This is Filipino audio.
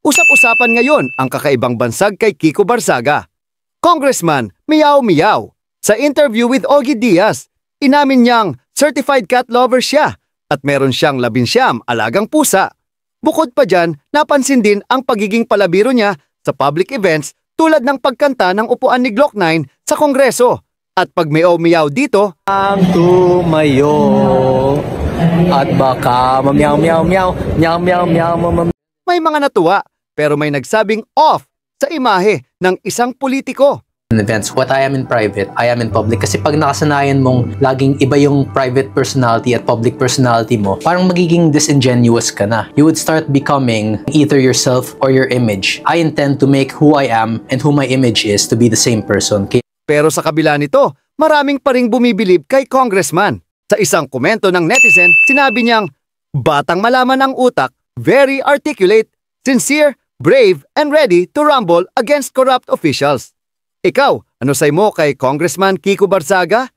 Usap-usapan ngayon ang kakaibang bansag kay Kiko Barzaga. Congressman Miao Miao. Sa interview with Ogie Diaz, inamin niyang certified cat lover siya at meron siyang 19 alagang pusa. Bukod pa dyan, napansin din ang pagiging palabiro niya sa public events tulad ng pagkanta ng upuan ni Glock 9 sa Kongreso. At pag Miao Miao dito, ang tumayo at baka mamiyaw miyaw miyaw miyaw miyaw miyaw miyaw. May mga natuwa pero may nagsabing off sa imahe ng isang politiko. In events, what I am in private, I am in public. Kasi pag nakasanayan mong laging iba yung private personality at public personality mo, parang magiging disingenuous ka na. You would start becoming either yourself or your image. I intend to make who I am and who my image is to be the same person. Pero sa kabila nito, maraming pa ring bumibilib kay Congressman. Sa isang komento ng netizen, sinabi niyang, batang malaman ang utak, very articulate, sincere, brave, and ready to rumble against corrupt officials. Ikaw, ano say mo kay Congressman Kiko Barzaga?